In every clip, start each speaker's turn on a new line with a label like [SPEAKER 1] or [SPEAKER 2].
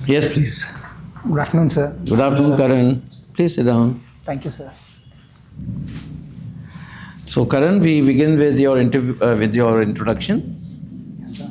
[SPEAKER 1] Yes, please.
[SPEAKER 2] Good afternoon, sir.
[SPEAKER 1] Good afternoon, Karan. Please sit down.
[SPEAKER 2] Thank you, sir.
[SPEAKER 1] So, Karan, we begin with your interview, with your introduction.
[SPEAKER 2] Yes, sir.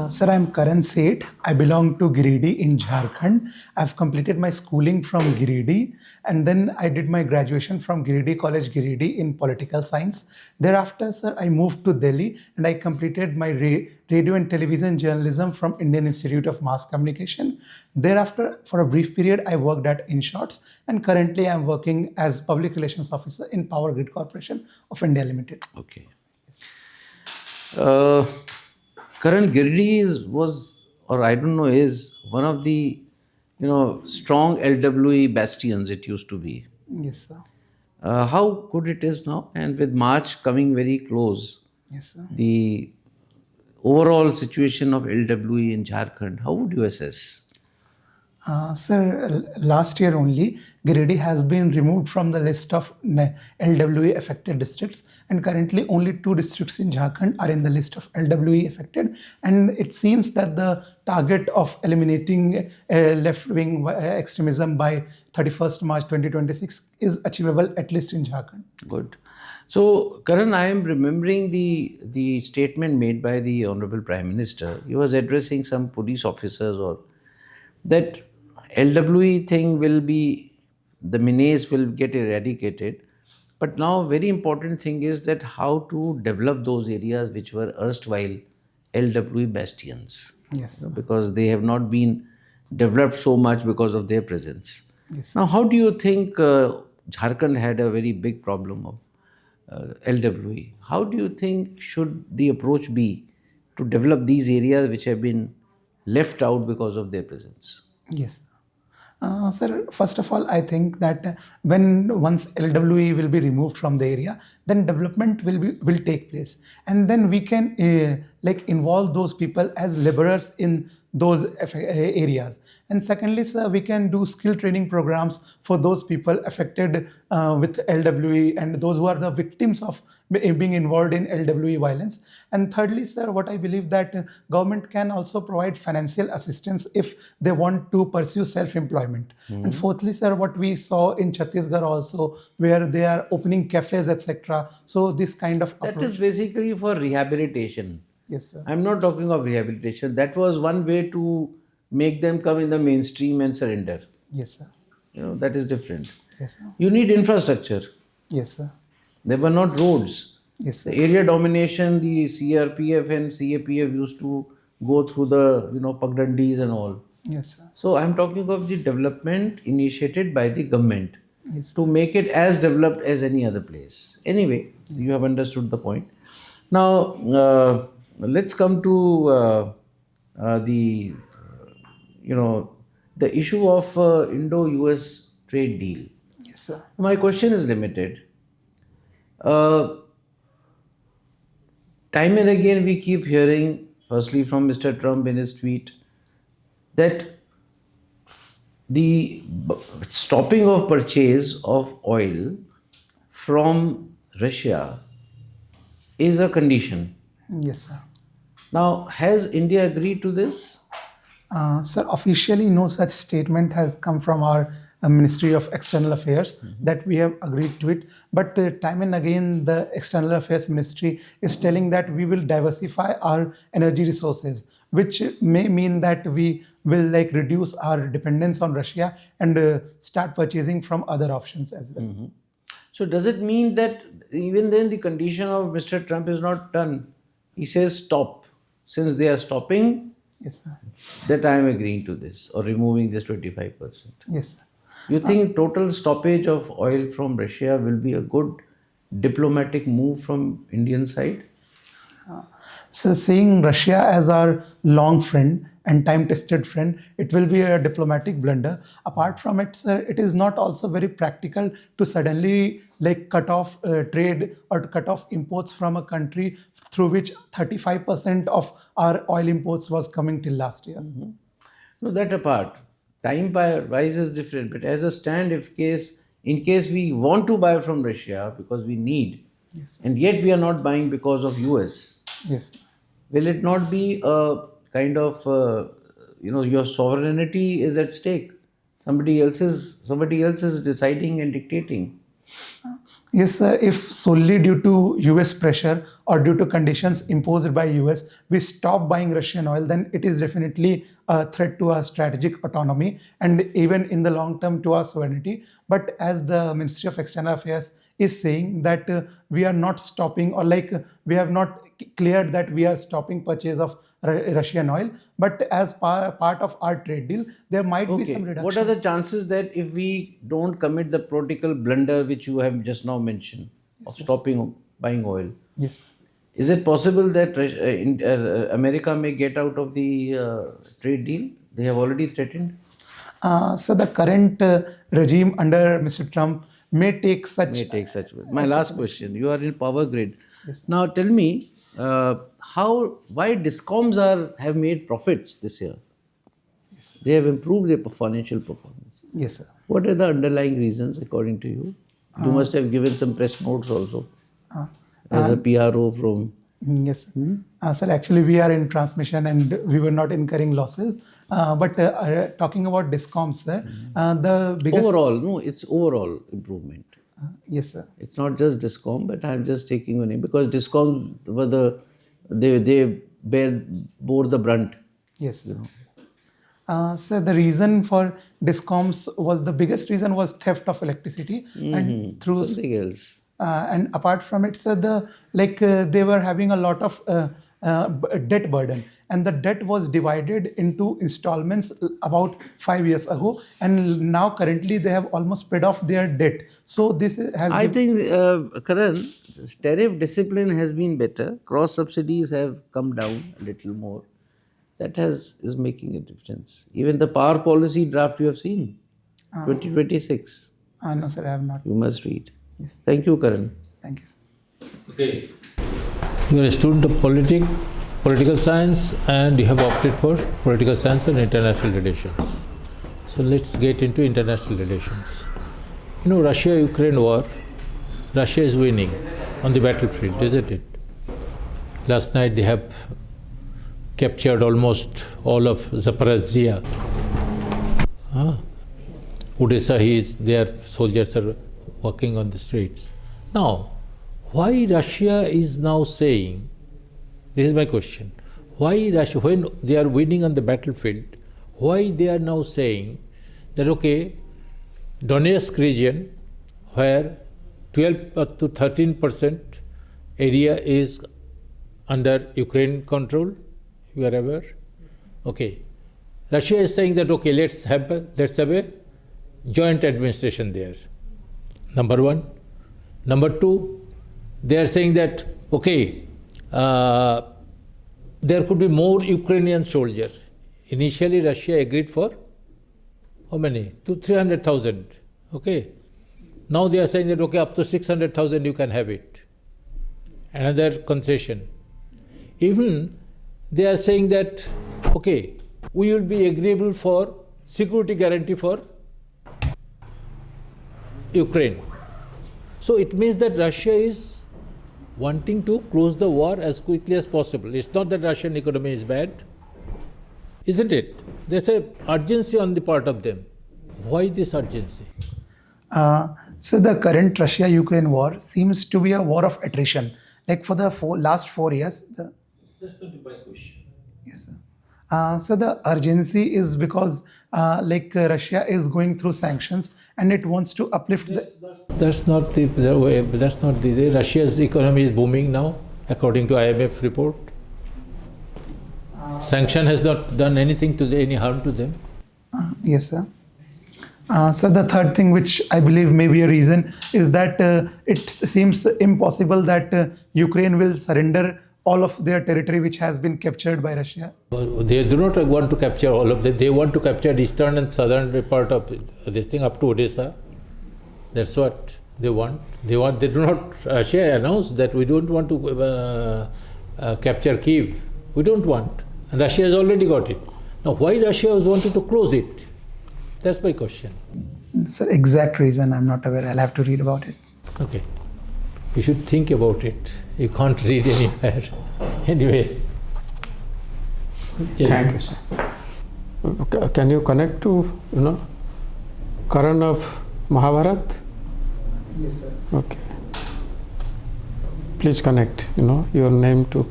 [SPEAKER 2] Sir, I'm Karan Seth. I belong to Giridih in Jharkhand. I've completed my schooling from Giridih, and then I did my graduation from Giridih College, Giridih in political science. Thereafter, sir, I moved to Delhi and I completed my radio and television journalism from Indian Institute of Mass Communication. Thereafter, for a brief period, I worked at InShots, and currently I'm working as public relations officer in Power Grid Corporation of India Limited.
[SPEAKER 1] Okay. Karan, Giridih is one of the, strong LWE bastions it used to be.
[SPEAKER 2] Yes, sir.
[SPEAKER 1] How good it is now? And with March coming very close,
[SPEAKER 2] Yes, sir.
[SPEAKER 1] the overall situation of LWE in Jharkhand, how would you assess?
[SPEAKER 2] Sir, last year only, Giridih has been removed from the list of LWE affected districts, and currently only 2 districts in Jharkhand are in the list of LWE affected. And it seems that the target of eliminating left wing extremism by 31st March 2026 is achievable, at least in Jharkhand.
[SPEAKER 1] Good. So, Karan, I am remembering the statement made by the Honorable Prime Minister. He was addressing some police officers or that LWE thing will be, the menace will get eradicated. But now very important thing is that how to develop those areas which were erstwhile LWE bastions.
[SPEAKER 2] Yes.
[SPEAKER 1] Because they have not been developed so much because of their presence.
[SPEAKER 2] Yes.
[SPEAKER 1] Now, how do you think Jharkhand had a very big problem of LWE? How do you think should the approach be to develop these areas which have been left out because of their presence?
[SPEAKER 2] Yes. Sir, first of all, I think that when once LWE will be removed from the area, then development will take place, and then we can involve those people as laborers in those areas. And secondly, sir, we can do skill training programs for those people affected with LWE and those who are the victims of being involved in LWE violence. And thirdly, sir, what I believe that government can also provide financial assistance if they want to pursue self-employment. And fourthly, sir, what we saw in Chhattisgarh also, where they are opening cafes, etc. So this kind of
[SPEAKER 1] That
[SPEAKER 2] approach.
[SPEAKER 1] is basically for rehabilitation.
[SPEAKER 2] Yes, sir.
[SPEAKER 1] I'm not talking of rehabilitation. That was one way to make them come in the mainstream and surrender.
[SPEAKER 2] Yes, sir.
[SPEAKER 1] That is different.
[SPEAKER 2] Yes, sir.
[SPEAKER 1] You need infrastructure.
[SPEAKER 2] Yes, sir.
[SPEAKER 1] There were not roads.
[SPEAKER 2] Yes, sir.
[SPEAKER 1] The area domination, the CRPF and CAPF used to go through the, Pagdandis and all.
[SPEAKER 2] Yes, sir.
[SPEAKER 1] So I'm talking of the development initiated by the government
[SPEAKER 2] Yes.
[SPEAKER 1] to make it as developed as any other place. Anyway, you have understood the point. Now, let's come to the issue of Indo-US trade deal.
[SPEAKER 2] Yes, sir.
[SPEAKER 1] My question is limited. Time and again we keep hearing, firstly from Mr. Trump in his tweet, that the stopping of purchase of oil from Russia is a condition.
[SPEAKER 2] Yes, sir.
[SPEAKER 1] Now, has India agreed to this?
[SPEAKER 2] Sir, officially no such statement has come from our Ministry of External Affairs that we have agreed to it. But time and again, the External Affairs Ministry is telling that we will diversify our energy resources, which may mean that we will reduce our dependence on Russia and start purchasing from other options as well.
[SPEAKER 1] So, does it mean that even then the condition of Mr. Trump is not done? He says stop. Since they are stopping,
[SPEAKER 2] Yes, sir.
[SPEAKER 1] that I am agreeing to this or removing this 25%.
[SPEAKER 2] Yes, sir.
[SPEAKER 1] You think total stoppage of oil from Russia will be a good diplomatic move from Indian side?
[SPEAKER 2] So seeing Russia as our long friend and time-tested friend, it will be a diplomatic blunder. Apart from it, sir, it is not also very practical to suddenly cut off trade or to cut off imports from a country through which 35% of our oil imports was coming till last year.
[SPEAKER 1] So that apart, time-wise is different. But as a stand, in case we want to buy from Russia because we need,
[SPEAKER 2] Yes,
[SPEAKER 1] and yet we are not buying because of US,
[SPEAKER 2] yes,
[SPEAKER 1] will it not be a kind of your sovereignty is at stake. Somebody else is deciding and dictating.
[SPEAKER 2] Yes, sir. If solely due to US pressure or due to conditions imposed by US, we stop buying Russian oil, then it is definitely a threat to our strategic autonomy and even in the long term to our sovereignty. But as the Ministry of External Affairs is saying that we are not stopping, or like we have not cleared that we are stopping purchase of Russian oil, but as part of our trade deal, there might be some reduction.
[SPEAKER 1] What are the chances that if we don't commit the political blunder which you have just now mentioned of stopping buying oil?
[SPEAKER 2] Yes.
[SPEAKER 1] Is it possible that America may get out of the trade deal? They have already threatened.
[SPEAKER 2] So the current regime under Mr. Trump may take such.
[SPEAKER 1] My last question: you are in power grid. Yes. Now tell me, why discoms have made profits this year?
[SPEAKER 2] Yes,
[SPEAKER 1] they have improved their financial performance.
[SPEAKER 2] Yes, sir.
[SPEAKER 1] What are the underlying reasons according to you? You must have given some press notes also as a PRO from.
[SPEAKER 2] Yes, sir. Actually, we are in transmission and we were not incurring losses. But talking about discoms, sir, the biggest
[SPEAKER 1] it's overall improvement.
[SPEAKER 2] Yes, sir.
[SPEAKER 1] It's not just discom, but I'm just taking your name because discom were they bore the brunt.
[SPEAKER 2] Yes. So the reason for discoms was the biggest reason was theft of electricity and through
[SPEAKER 1] something else.
[SPEAKER 2] And apart from it, sir, they were having a lot of debt burden, and the debt was divided into installments about 5 years ago, and now currently they have almost paid off their debt. So this has.
[SPEAKER 1] I think, Karan, tariff discipline has been better. Cross subsidies have come down a little more. That is making a difference. Even the power policy draft you have seen, 2026.
[SPEAKER 2] No, sir, I have not.
[SPEAKER 1] You must read.
[SPEAKER 2] Yes.
[SPEAKER 1] Thank you, Karan.
[SPEAKER 2] Thank you, sir.
[SPEAKER 3] Okay. You are a student of political science, and you have opted for political science and international relations. So let's get into international relations. Russia-Ukraine war, Russia is winning on the battlefield, isn't it? Last night they have captured almost all of Zaporizhia. Odessa, their soldiers are walking on the streets. Now, why Russia is now saying, this is my question, why Russia, when they are winning on the battlefield, why they are now saying that, okay, Donetsk region, where 12 to 13% area is under Ukraine control, you are aware? Okay. Russia is saying that, okay, let's have a joint administration there. Number one. Number two, they are saying that, okay, there could be more Ukrainian soldiers. Initially, Russia agreed for how many? 300,000. Okay. Now they are saying that, okay, up to 600,000 you can have it. Another concession. Even they are saying that, okay, we will be agreeable for security guarantee for Ukraine. So it means that Russia is wanting to close the war as quickly as possible. It's not that Russian economy is bad, isn't it? There's an urgency on the part of them. Why this urgency?
[SPEAKER 2] So the current Russia-Ukraine war seems to be a war of attrition. Like for the last 4 years.
[SPEAKER 3] That's not my question.
[SPEAKER 2] Yes, sir. So the urgency is because Russia is going through sanctions and it wants to uplift
[SPEAKER 3] That's not the way. That's not the way. Russia's economy is booming now, according to IMF report. Sanction has not done anything to any harm to them.
[SPEAKER 2] Yes, sir. So the third thing, which I believe may be a reason, is that it seems impossible that Ukraine will surrender all of their territory which has been captured by Russia.
[SPEAKER 3] They do not want to capture all of it. They want to capture the eastern and southern part of this thing up to Odessa. That's what they want. They do not. Russia announced that we don't want to capture Kyiv. We don't want. And Russia has already got it. Now, why Russia has wanted to close it? That's my question.
[SPEAKER 2] Sir, exact reason I'm not aware. I'll have to read about it.
[SPEAKER 3] Okay. You should think about it. You can't read anywhere. Anyway.
[SPEAKER 2] Thank you, sir.
[SPEAKER 4] Can you connect to, Karan of Mahabharat?
[SPEAKER 2] Yes, sir.
[SPEAKER 4] Okay. Please connect, your name to.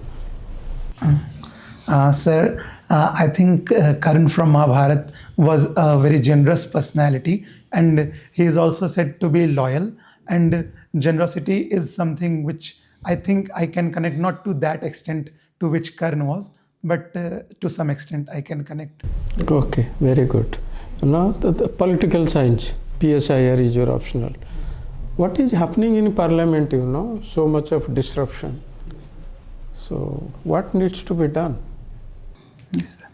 [SPEAKER 2] Sir, I think Karan from Mahabharat was a very generous personality, and he is also said to be loyal. And generosity is something which I think I can connect, not to that extent to which Karan was, but to some extent I can connect.
[SPEAKER 4] Okay, very good. The political science, PSIR is your optional. What is happening in Parliament, so much of disruption. So, what needs to be done?
[SPEAKER 2] Yes, sir.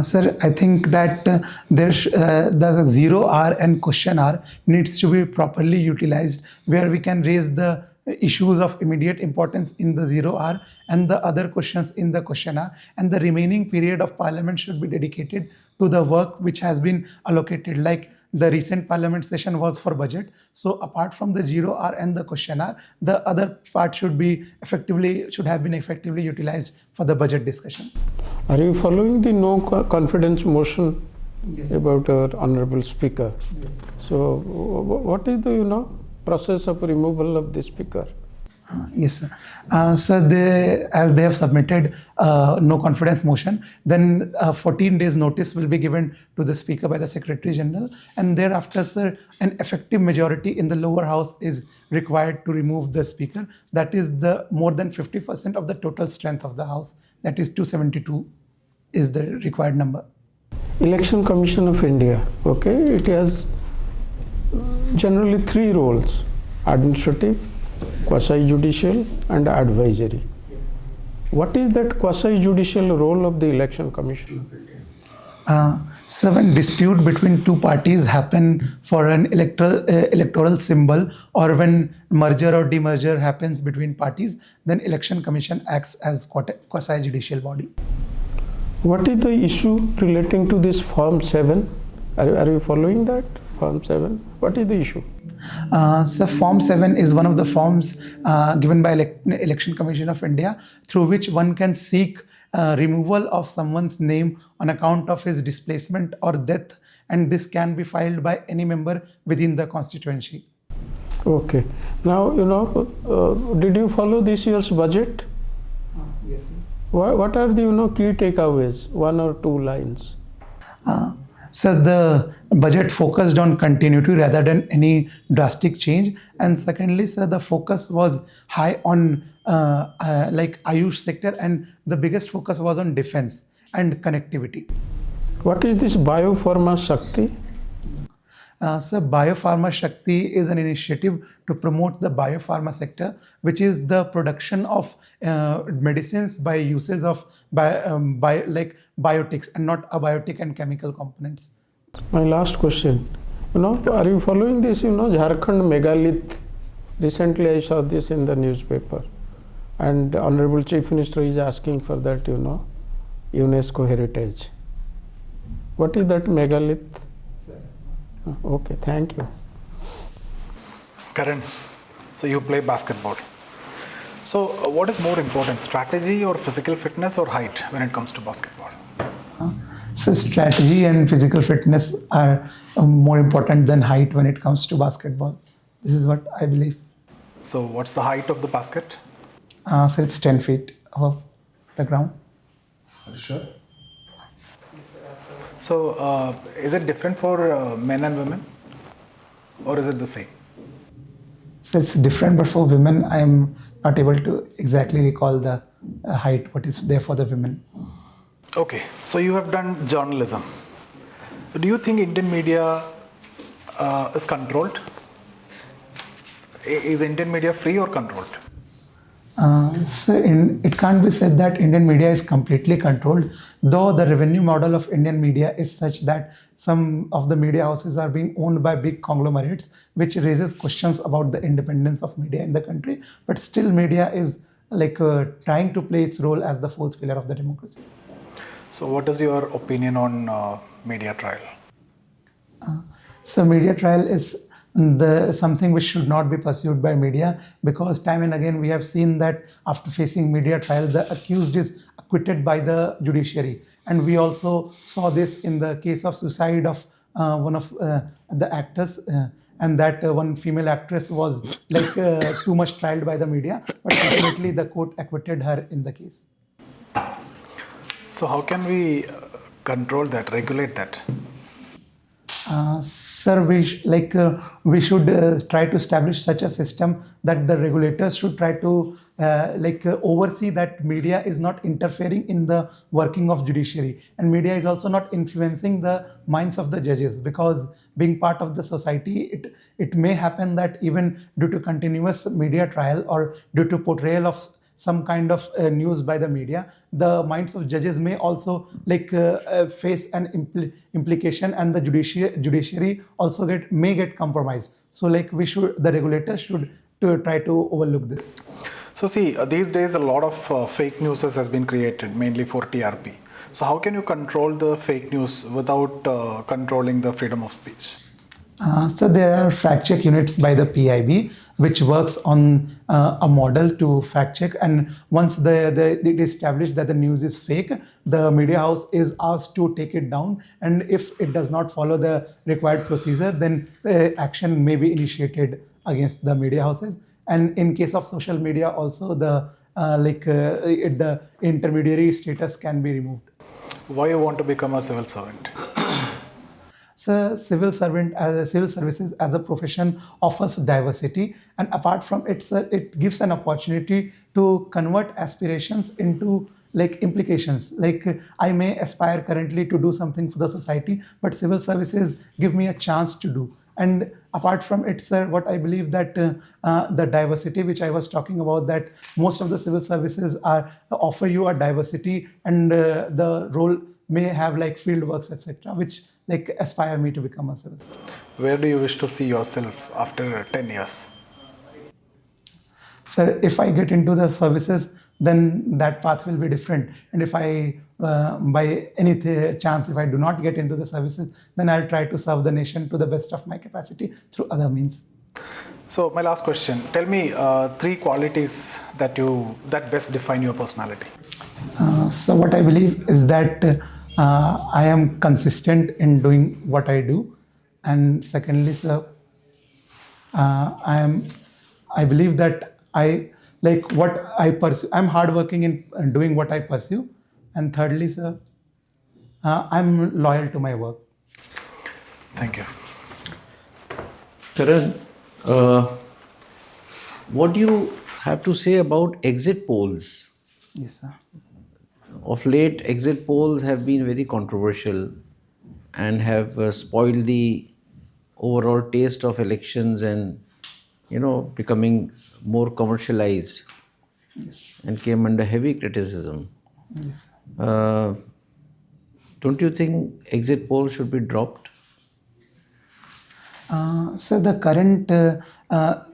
[SPEAKER 2] Sir, I think that the 0R and question R needs to be properly utilized, where we can raise the issues of immediate importance in the 0R and the other questions in the question R, and the remaining period of Parliament should be dedicated to the work which has been allocated. Like the recent Parliament session was for budget, so apart from the 0R and the question R, the other part should have been effectively utilized for the budget discussion.
[SPEAKER 4] Are you following the no confidence motion?
[SPEAKER 2] Yes.
[SPEAKER 4] About our honorable speaker?
[SPEAKER 2] Yes.
[SPEAKER 4] So, what is the process of removal of the speaker?
[SPEAKER 2] Yes, sir. As they have submitted no confidence motion, then 14 days notice will be given to the speaker by the Secretary General, and thereafter, sir, an effective majority in the lower house is required to remove the speaker. That is the more than 50% of the total strength of the house. That is 272 is the required number.
[SPEAKER 4] Election Commission of India, okay, it has generally 3 roles: administrative, quasi-judicial and advisory. What is that quasi-judicial role of the Election Commission?
[SPEAKER 2] So when dispute between two parties happen for an electoral symbol, or when merger or demerger happens between parties, then Election Commission acts as quasi-judicial body.
[SPEAKER 4] What is the issue relating to this Form 7? Are you following that? Form 7? What is the issue?
[SPEAKER 2] So Form 7 is one of the forms given by Election Commission of India, through which one can seek removal of someone's name on account of his displacement or death, and this can be filed by any member within the constituency.
[SPEAKER 4] Okay. Now, did you follow this year's budget?
[SPEAKER 2] Yes, sir.
[SPEAKER 4] What are the key takeaways? 1 or 2 lines.
[SPEAKER 2] So the budget focused on continuity rather than any drastic change, and secondly, sir, the focus was high on like Ayush sector, and the biggest focus was on defense and connectivity.
[SPEAKER 4] What is this Biopharma Shakti?
[SPEAKER 2] So Biopharma Shakti is an initiative to promote the biopharma sector, which is the production of medicines by uses of biotics and not abiotic and chemical components.
[SPEAKER 4] My last question, are you following this, Jharkhand megalith? Recently I saw this in the newspaper, and Honorable Chief Minister is asking for that, UNESCO heritage. What is that megalith? Okay, thank you.
[SPEAKER 5] Karan, so you play basketball. So what is more important, strategy or physical fitness or height when it comes to basketball?
[SPEAKER 2] So strategy and physical fitness are more important than height when it comes to basketball. This is what I believe.
[SPEAKER 5] So what's the height of the basket?
[SPEAKER 2] So it's 10 feet above the ground.
[SPEAKER 5] Are you sure? So is it different for men and women, or is it the same?
[SPEAKER 2] So it's different, but for women, I am not able to exactly recall the height, what is there for the women.
[SPEAKER 5] Okay, so you have done journalism. Do you think Indian media is controlled? Is Indian media free or controlled?
[SPEAKER 2] It can't be said that Indian media is completely controlled, though the revenue model of Indian media is such that some of the media houses are being owned by big conglomerates, which raises questions about the independence of media in the country. But still, media is trying to play its role as the fourth pillar of the democracy.
[SPEAKER 5] So what is your opinion on media trial?
[SPEAKER 2] So media trial is something which should not be pursued by media, because time and again we have seen that after facing media trial, the accused is acquitted by the judiciary. And we also saw this in the case of suicide of one of the actors, and that one female actress was too much trialed by the media, but ultimately the court acquitted her in the case.
[SPEAKER 5] So how can we control that, regulate that?
[SPEAKER 2] Sir, we should try to establish such a system that the regulators should try to oversee that media is not interfering in the working of judiciary, and media is also not influencing the minds of the judges, because being part of the society, it may happen that even due to continuous media trial or due to portrayal of some kind of news by the media, the minds of judges may also face an implication, and the judiciary also may get compromised. So the regulators should try to overlook this.
[SPEAKER 5] So see, these days a lot of fake news has been created, mainly for TRP. So how can you control the fake news without controlling the freedom of speech?
[SPEAKER 2] So there are fact check units by the PIB which works on a model to fact check, and once it is established that the news is fake, the media house is asked to take it down, and if it does not follow the required procedure, then action may be initiated against the media houses. And in case of social media also, the intermediary status can be removed.
[SPEAKER 5] Why you want to become a civil servant?
[SPEAKER 2] So civil servant as a civil services as a profession offers diversity, and apart from it gives an opportunity to convert aspirations into implications. I may aspire currently to do something for the society, but civil services give me a chance to do. And apart from it, sir, what I believe that the diversity which I was talking about, that most of the civil services offer you a diversity, and the role may have field works, etc., which aspire me to become a civil servant.
[SPEAKER 5] Where do you wish to see yourself after 10 years?
[SPEAKER 2] Sir, if I get into the services, then that path will be different. And if I, by any chance, if I do not get into the services, then I'll try to serve the nation to the best of my capacity through other means.
[SPEAKER 5] So my last question, tell me 3 qualities that best define your personality.
[SPEAKER 2] So what I believe is that I am consistent in doing what I do. And secondly, sir, I believe that I like what I pursue. I'm hardworking in doing what I pursue. And thirdly, sir, I'm loyal to my work.
[SPEAKER 5] Thank you.
[SPEAKER 1] Karan, what do you have to say about exit polls?
[SPEAKER 2] Yes, sir.
[SPEAKER 1] Of late, exit polls have been very controversial and have spoiled the overall taste of elections and, becoming more commercialized.
[SPEAKER 2] Yes.
[SPEAKER 1] And came under heavy criticism.
[SPEAKER 2] Yes.
[SPEAKER 1] Don't you think exit polls should be dropped?
[SPEAKER 2] So the current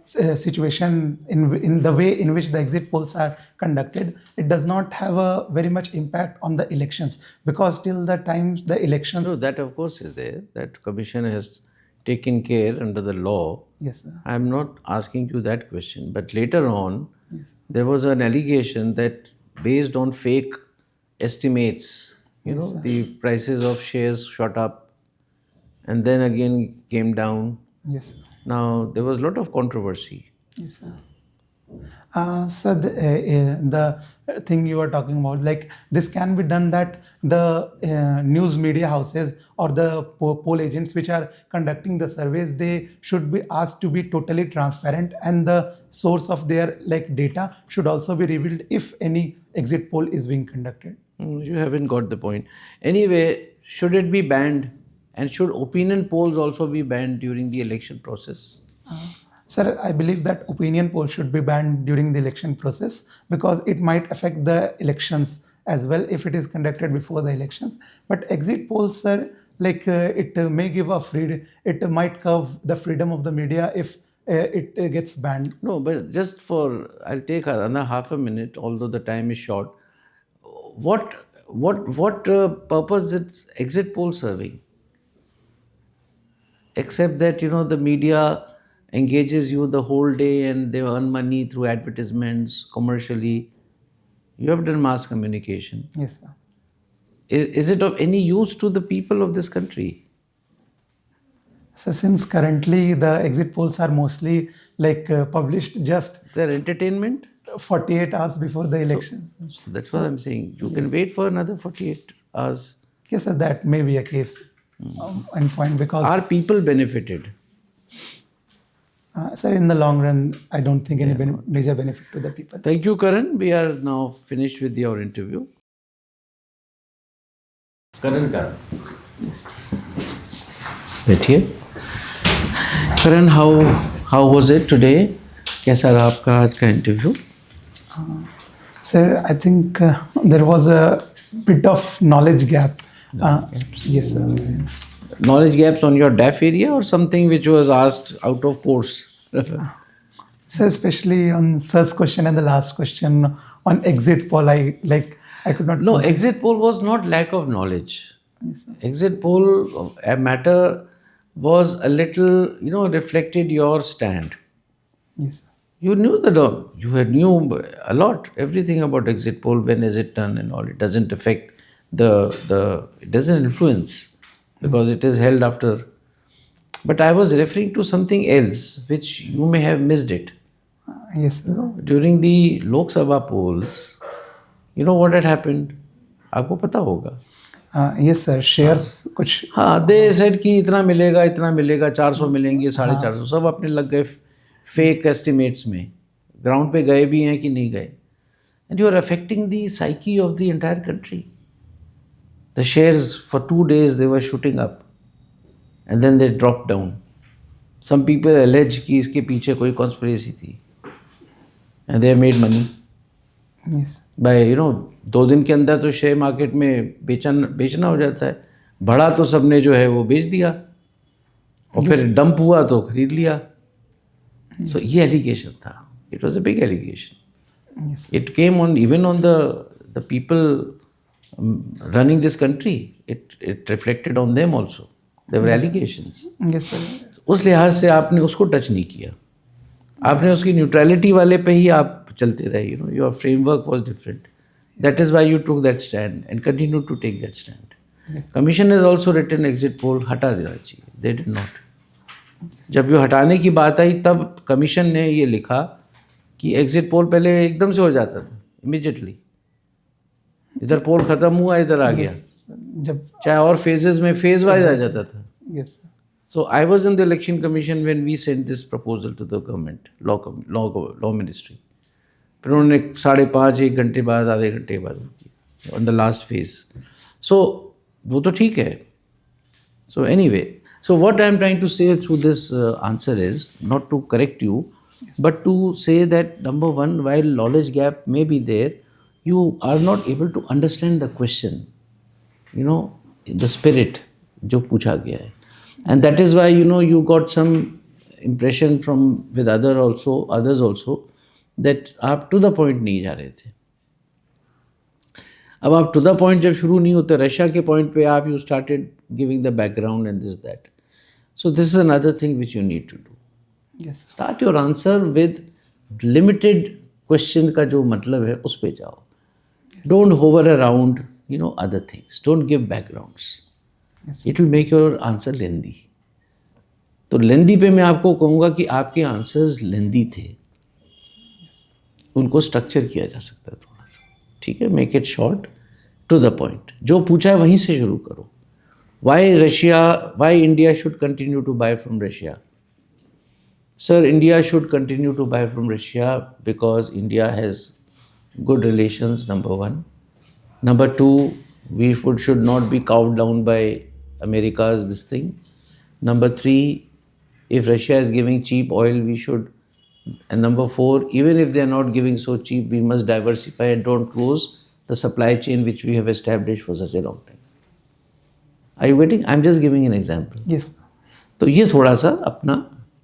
[SPEAKER 2] situation in the way in which the exit polls are conducted, it does not have a very much impact on the elections, because till the time the elections...
[SPEAKER 1] No, that of course is there. That commission has taken care under the law.
[SPEAKER 2] Yes, sir.
[SPEAKER 1] I am not asking you that question. But later on,
[SPEAKER 2] Yes.
[SPEAKER 1] there was an allegation that based on fake estimates,
[SPEAKER 2] Yes, sir.
[SPEAKER 1] the prices of shares shot up and then again came down.
[SPEAKER 2] Yes, sir.
[SPEAKER 1] Now, there was a lot of controversy.
[SPEAKER 2] Yes, sir. So the thing you are talking about, this can be done, that the news media houses or the poll agents which are conducting the surveys, they should be asked to be totally transparent, and the source of their data should also be revealed if any exit poll is being conducted.
[SPEAKER 1] You haven't got the point. Anyway, should it be banned? And should opinion polls also be banned during the election process?
[SPEAKER 2] Sir, I believe that opinion polls should be banned during the election process, because it might affect the elections as well if it is conducted before the elections. But exit polls, sir, it may give it might curb the freedom of the media if it gets banned.
[SPEAKER 1] No, but I'll take another half a minute, although the time is short. What purpose is exit poll serving? Except that, the media engages you the whole day and they earn money through advertisements, commercially. You have done mass communication.
[SPEAKER 2] Yes, sir.
[SPEAKER 1] Is it of any use to the people of this country?
[SPEAKER 2] So since currently the exit polls are mostly like published just
[SPEAKER 1] Their entertainment?
[SPEAKER 2] 48 hours before the election.
[SPEAKER 1] So that's what I'm saying. You can wait for another 48 hours.
[SPEAKER 2] Yes, sir, that may be a case and point because
[SPEAKER 1] Are people benefited?
[SPEAKER 2] sir, in the long run, I don't think any major benefit to the people.
[SPEAKER 1] Thank you, Karan. We are now finished with your interview. Karan.
[SPEAKER 2] Yes.
[SPEAKER 1] बैठिए. Karan, how was it today? कैसा रहा आपका आज का interview?
[SPEAKER 2] Sir, I think there was a bit of knowledge gap. Yes, sir.
[SPEAKER 1] Knowledge gaps on your DAF area or something which was asked out of course?
[SPEAKER 2] So especially on first question and the last question on exit poll, I could not.
[SPEAKER 1] No, exit poll was not lack of knowledge.
[SPEAKER 2] Yes, sir.
[SPEAKER 1] Exit poll matter was a little, reflected your stand.
[SPEAKER 2] Yes, sir.
[SPEAKER 1] You knew knew a lot, everything about exit poll, when is it done and all. It doesn't affect it doesn't influence because it is held after. But I was referring to something else which you may have missed it.
[SPEAKER 2] Yes, sir.
[SPEAKER 1] During the Lok Sabha polls, you know what had happened? आपको पता होगा.
[SPEAKER 2] Yes, sir. Shares कुछ.
[SPEAKER 1] हाँ, they said कि इतना मिलेगा 400 मिलेंगे 450, सब अपने लग गए फेक एस्टिमेट्स में. ग्राउंड पे गए भी हैं कि नहीं गए. And you are affecting the psyche of the entire country. The shares for 2 days they were shooting up and then they dropped down. Some people allege कि इसके पीछे कोई conspiracy थी. And they have made money.
[SPEAKER 2] Yes.
[SPEAKER 1] By 2 दिन के अंदर तो share market में बेचना हो जाता है. बढ़ा तो सबने जो है वो बेच दिया और फिर डंप हुआ तो खरीद लिया. So ये एलिगेशन था. It was a big allegation.
[SPEAKER 2] Yes.
[SPEAKER 1] It came on even on the people running this country. It reflected on them also. There were allegations.
[SPEAKER 2] Yes, sir.
[SPEAKER 1] उस लिहाज से आपने उसको टच नहीं किया. आपने उसकी न्यूट्रलिटी वाले पे ही आप चलते रहे. Your framework was different. That is why you took that stand and continue to take that stand.
[SPEAKER 2] Yes.
[SPEAKER 1] Commission has also written exit poll हटा देना चाहिए. They did not. जब ये हटाने की बात आई तब कमीशन ने ये लिखा कि एग्जिट पोल पहले एकदम से हो जाता था, इमीडिएटली. इधर पोल खत्म हुआ, इधर आ गया.
[SPEAKER 2] जब
[SPEAKER 1] चाहे और फेजेस में फेज वाइज आ जाता था.
[SPEAKER 2] yes, sir.
[SPEAKER 1] So I was in the election commission when we sent this proposal to the government, law ministry. फिर उन्होंने 5.5 1 घंटे बाद, आधे घंटे बाद की on the last phase. So वो तो ठीक है. So anyway, so what I am trying to say through this answer is not to correct you, but to say that number one, while knowledge gap may be there, you are not able to understand the question, the spirit जो पूछा गया है. And that is why, you got some impression with others also, that आप to the point नहीं जा रहे थे. अब आप to the point जब शुरू नहीं होते, रशिया के point पे आप you started giving the background and this, that. So this is another thing which you need to do.
[SPEAKER 2] Yes, sir.
[SPEAKER 1] Start your answer with limited question का जो मतलब है उस पे जाओ. Don't hover around, other things. Don't give backgrounds.
[SPEAKER 2] Yes.
[SPEAKER 1] It will make your answer lengthy. तो lengthy पे मैं आपको कहूँगा कि आपके answers lengthy थे. उनको structure किया जा सकता है थोड़ा सा. ठीक है, make it short, to the point. जो पूछा है वहीं से शुरू करो. Why India should continue to buy from Russia? Sir, India should continue to buy from Russia because India has good relations, number one. Number two, we should not be cowed down by America's this thing. Number three, if Russia is giving cheap oil, we should. And number four, even if they are not giving so cheap, we must diversify and don't close the supply chain which we have established for such a long time. Are you getting? I'm just giving an example.
[SPEAKER 2] Yes.
[SPEAKER 1] तो ये थोड़ा सा अपना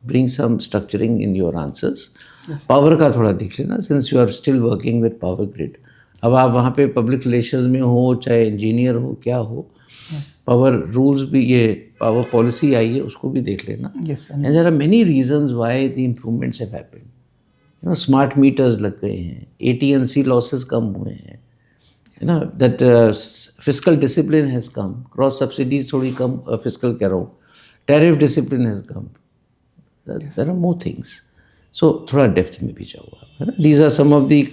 [SPEAKER 1] bring some structuring in your answers.
[SPEAKER 2] Yes.
[SPEAKER 1] Power का थोड़ा देख लेना, since you are still working with power grid. अब आप वहाँ पे public relations में हो, चाहे engineer हो, क्या हो, पावर रूल्स भी, ये पावर पॉलिसी आई है उसको भी देख लेना.
[SPEAKER 2] Yes, sir.
[SPEAKER 1] And there are many reasons why the improvements have happened. You know, smart meters लग गए हैं, AT&C लॉसेस कम हुए हैं, you know, that fiscal discipline has come, cross subsidies थोड़ी कम, फिस्कल कह रहा हूँ, tariff discipline has come, there are more things. So थोड़ा डेप्थ में भी जाओ आप, है ना. These are some of the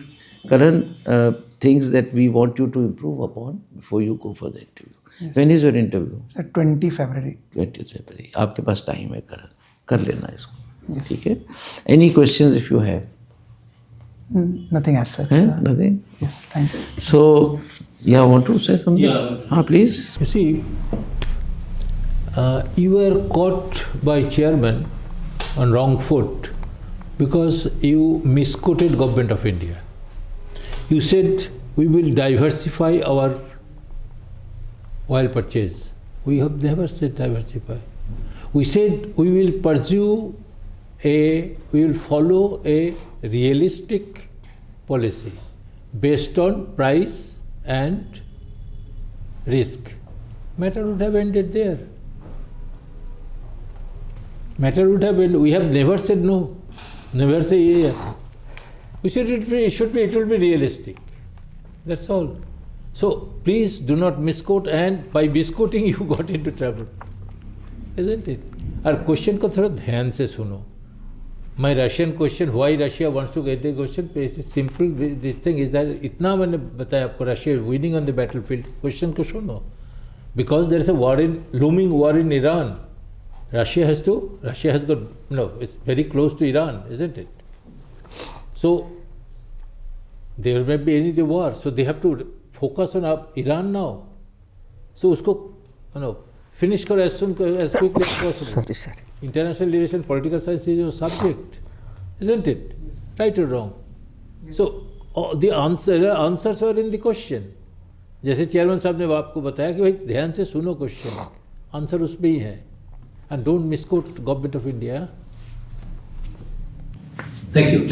[SPEAKER 1] current things that we want you to improve upon before you go for the interview. When is your interview?
[SPEAKER 2] Sir, 20 February.
[SPEAKER 1] 20 February. आपके पास time है, कर लेना इसको. ठीक है. Any questions if you have?
[SPEAKER 2] Nothing as such.
[SPEAKER 1] Nothing?
[SPEAKER 2] Yes, thank you.
[SPEAKER 1] So, yeah, want to say something?
[SPEAKER 3] Yeah.
[SPEAKER 1] Please.
[SPEAKER 3] You see, you were caught by chairman on wrong foot because you misquoted Government of India. You said we will diversify our oil purchase. We have never said diversify. We said we will we will follow a realistic policy based on price and risk. Matter would have ended there. Matter would have ended. We have never said no. Never say yeah. We said it will be realistic. That's all. So please do not misquote, and by misquoting you got into trouble, isn't it? और question को थोड़ा ध्यान से सुनो. My Russian question, why Russia wants to get the question, simple. This thing is that इतना मैंने बताया आपको, Russia is winning on the battlefield. Question को सुनो. Because there is a looming war in Iran. Russia has got, it's very close to Iran, isn't it? So there may be any war, so they have to focus on Iran now. So usko, finish karo as quickly as possible.
[SPEAKER 2] Sorry.
[SPEAKER 3] International relations, political science is your subject, isn't it? Right or wrong? So the answers are in the question. जैसे chairman साहब ने आपको बताया कि भाई ध्यान से सुनो क्वेश्चन, आंसर उसमें ही है. And don't misquote Government of India.
[SPEAKER 1] Thank you.